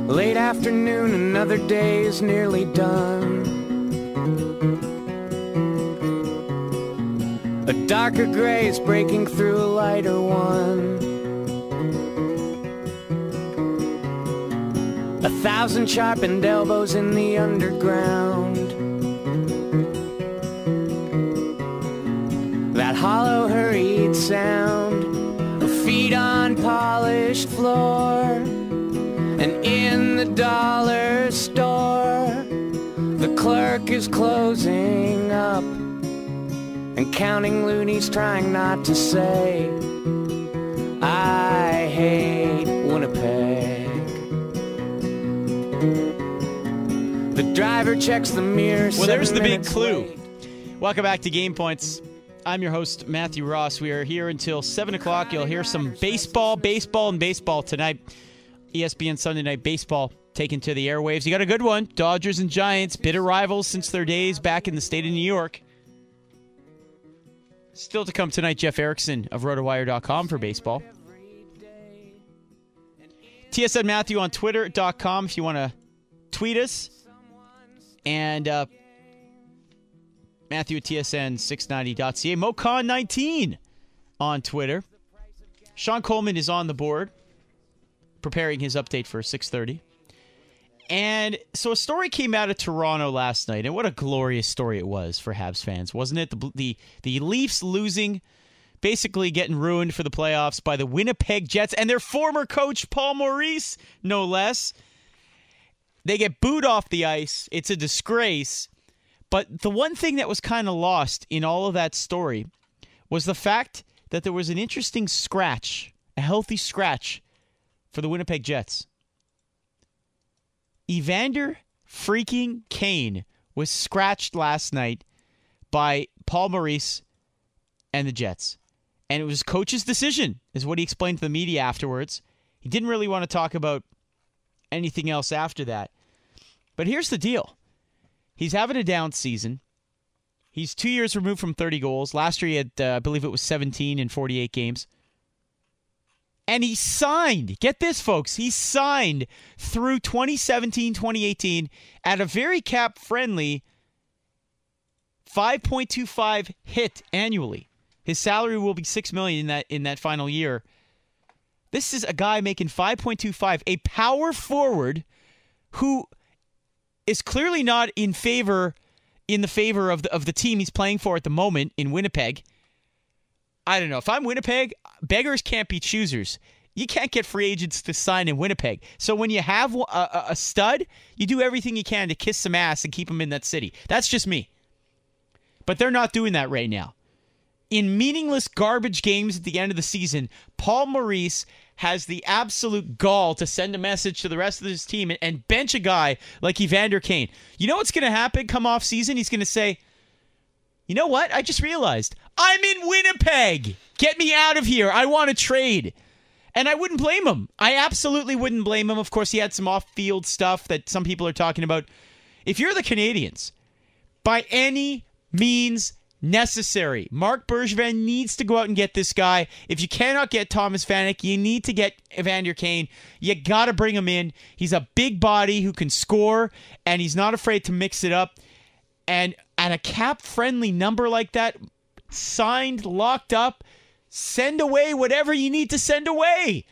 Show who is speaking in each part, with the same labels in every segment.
Speaker 1: Late afternoon, another day is nearly done. A darker gray is breaking through a lighter one. 1,000 sharpened elbows in the underground. That hollow, hurried sound of feet on polished floor. And in the dollar store, the clerk is closing up and counting loonies, trying not to say, I hate Winnipeg. The driver checks the mirror.
Speaker 2: Well, there's the big clue. Welcome back to Game Points. I'm your host, Matthew Ross. We are here until 7 o'clock. You'll hear some baseball tonight. ESPN Sunday Night Baseball taken to the airwaves. You got a good one. Dodgers and Giants, bitter rivals since their days back in the state of New York. Still to come tonight, Jeff Erickson of RotoWire.com for baseball. TSN Matthew on Twitter.com if you want to tweet us. And Matthew at TSN690.ca. MoCon19 on Twitter. Sean Coleman is on the board, preparing his update for 6:30. And so a story came out of Toronto last night, and what a glorious story it was for Habs fans, wasn't it? The Leafs losing, basically getting ruined for the playoffs by the Winnipeg Jets and their former coach, Paul Maurice, no less. They get booed off the ice. It's a disgrace. But the one thing that was kind of lost in all of that story was the fact that there was an interesting scratch, a healthy scratch, for the Winnipeg Jets. Evander freaking Kane was scratched last night by Paul Maurice and the Jets. And it was coach's decision, is what he explained to the media afterwards. He didn't really want to talk about anything else after that. But here's the deal. He's having a down season. He's 2 years removed from 30 goals. Last year he had, I believe it was 17 in 48 games. And he signed, get this, folks, he signed through 2017-2018 at a very cap-friendly 5.25 hit annually. His salary will be $6 million in that final year. This is a guy making 5.25, a power forward who is clearly not in the favor of the team he's playing for at the moment in Winnipeg. I don't know. If I'm Winnipeg, beggars can't be choosers. You can't get free agents to sign in Winnipeg. So when you have a stud, you do everything you can to kiss some ass and keep him in that city. That's just me. But they're not doing that right now. In meaningless garbage games at the end of the season, Paul Maurice has the absolute gall to send a message to the rest of his team and bench a guy like Evander Kane. You know what's going to happen come off season? He's going to say, you know what? I just realized I'm in Winnipeg. Get me out of here. I want to trade. And I wouldn't blame him. I absolutely wouldn't blame him. Of course, he had some off-field stuff that some people are talking about. If you're the Canadiens, by any means necessary, Marc Bergevin needs to go out and get this guy. If you cannot get Thomas Vanek, you need to get Evander Kane. You got to bring him in. He's a big body who can score, and he's not afraid to mix it up. And at a cap-friendly number like that, signed, locked up, send away whatever you need to send away.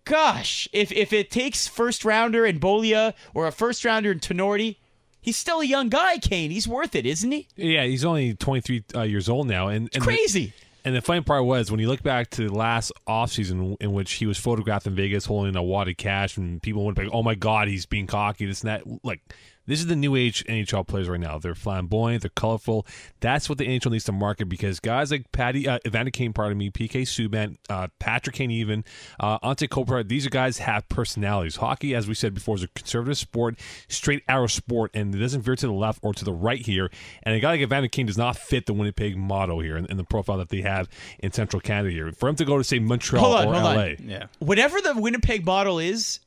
Speaker 2: Gosh, if it takes first-rounder in Bolia or a first-rounder in Tenorti, he's still a young guy, Kane. He's worth it, isn't he?
Speaker 3: Yeah, he's only 23 years old now. And
Speaker 2: crazy.
Speaker 3: And the funny part was, when you look back to the last offseason in which he was photographed in Vegas holding a wad of cash, and people went like, oh my God, he's being cocky, this and that. Like, this is the new age NHL players right now. They're flamboyant, they're colorful. That's what the NHL needs to market, because guys like Evander Kane, PK Subban, Patrick Kane even, Ante Kopitar, these are guys have personalities. Hockey, as we said before, is a conservative sport, straight arrow sport, and it doesn't veer to the left or to the right here. And a guy like Evander Kane does not fit the Winnipeg motto here and the profile that they have in Central Canada here. For him to go to, say, Montreal or LA.
Speaker 2: Yeah. Whatever the Winnipeg model is,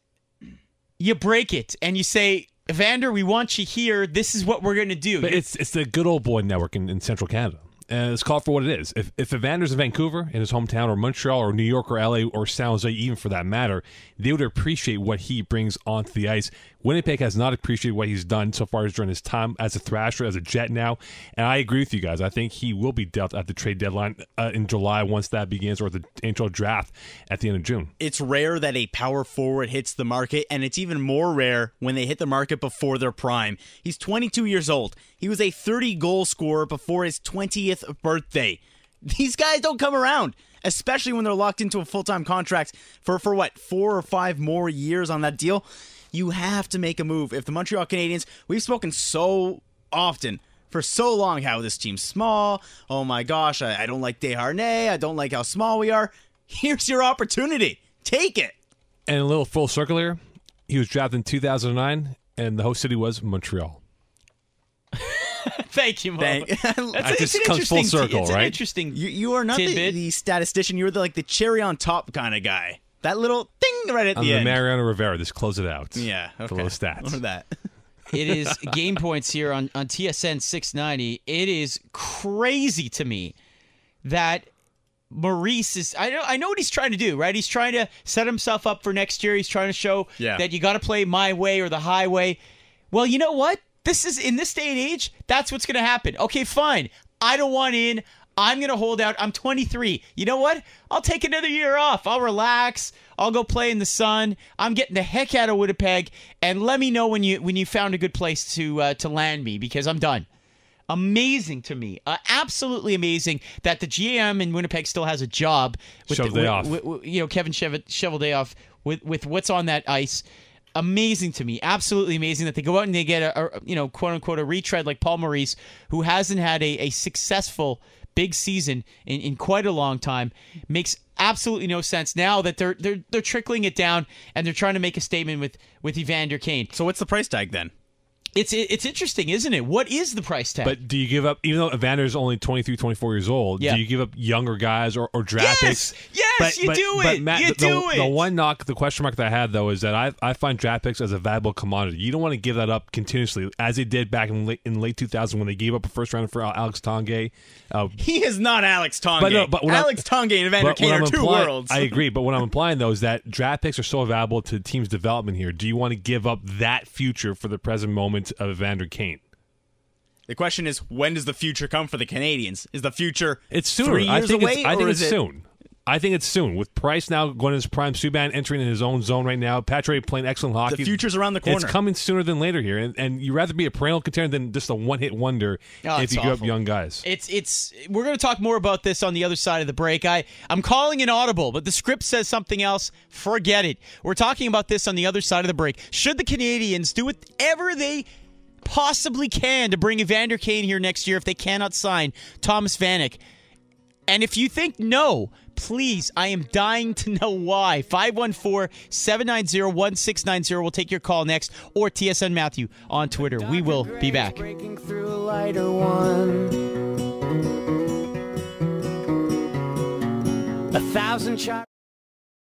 Speaker 2: you break it and you say, Evander, we want you here. This is what we're going to do.
Speaker 3: But it's the good old boy network in Central Canada. and let's call it for what it is. If Evander's in Vancouver, in his hometown, or Montreal, or New York, or LA, or San Jose, even for that matter, they would appreciate what he brings onto the ice. Winnipeg has not appreciated what he's done so far during his time as a Thrasher, as a Jet now, and I agree with you guys. I think he will be dealt at the trade deadline in July once that begins, or the NHL draft at the end of June.
Speaker 4: It's rare that a power forward hits the market, and it's even more rare when they hit the market before their prime. He's 22 years old. He was a 30-goal scorer before his 20th birthday. These guys don't come around, especially when they're locked into a full-time contract for what, 4 or 5 more years on that deal. You have to make a move. If the Montreal Canadiens, we've spoken so often for so long how this team's small. Oh my gosh, I don't like Desharnais. I don't like how small we are. Here's your opportunity. Take it.
Speaker 3: And a little full circle here. He was drafted in 2009, and the host city was Montreal.
Speaker 2: Thank you, Mo.
Speaker 3: That just comes full circle,
Speaker 2: it's
Speaker 3: right?
Speaker 2: An interesting
Speaker 4: You are not the statistician. You're the cherry on top kind of guy. That little thing right at the end.
Speaker 3: I'm the Mariano Rivera. Just close it out.
Speaker 4: Yeah, okay.
Speaker 3: The little stats.
Speaker 4: Or that.
Speaker 2: It is game points here on TSN 690. It is crazy to me that Maurice is. I know what he's trying to do, right? He's trying to set himself up for next year. He's trying to show that you got to play my way or the highway. Well, you know what? This is in this day and age. That's what's going to happen. Okay, fine. I don't want in. I'm going to hold out. I'm 23. You know what? I'll take another year off. I'll relax. I'll go play in the sun. I'm getting the heck out of Winnipeg, and let me know when you found a good place to land me, because I'm done. Amazing to me. Absolutely amazing that the GM in Winnipeg still has a job. Kevin Cheveldayoff with what's on that ice. Amazing to me. Absolutely amazing that they go out and they get a quote unquote a retread like Paul Maurice, who hasn't had a successful big season in quite a long time. Makes absolutely no sense now that they're trickling it down and they're trying to make a statement with Evander Kane.
Speaker 4: So what's the price tag then?
Speaker 2: It's interesting, isn't it? What is the price tag?
Speaker 3: But do you give up, even though Evander's only 23, 24 years old, do you give up younger guys or draft picks?
Speaker 2: Yes, you do it.
Speaker 3: Matt, the one knock, the question mark that I had, though, is that I find draft picks as a valuable commodity. You don't want to give that up continuously, as they did back in late 2000 when they gave up a first rounder for Alex Tanguay.
Speaker 4: He is not Alex Tanguay. But Alex Tanguay and Evander Kane are two worlds.
Speaker 3: I agree, but what I'm implying, though, is that draft picks are so valuable to the team's development here. Do you want to give up that future for the present moment of Evander Kane?
Speaker 4: The question is, when does the future come for the Canadiens? Is the future
Speaker 3: it's sooner.
Speaker 4: 3 years away?
Speaker 3: I think it's soon. I think it's soon. With Price now going in his prime, Subban entering in his own zone right now, Patre playing excellent hockey.
Speaker 4: The future's around the corner.
Speaker 3: It's coming sooner than later here, and you'd rather be a perennial contender than just a one-hit wonder if you give up young guys.
Speaker 2: We're going to talk more about this on the other side of the break. I'm calling an audible, but the script says something else. Forget it. We're talking about this on the other side of the break. Should the Canadiens do whatever they possibly can to bring Evander Kane here next year if they cannot sign Thomas Vanek? And if you think no, please, I am dying to know why. 514-790-1690. We'll take your call next, or TSN Matthew on Twitter. We will be back.
Speaker 1: Breaking through a lighter one. 1,000 shots.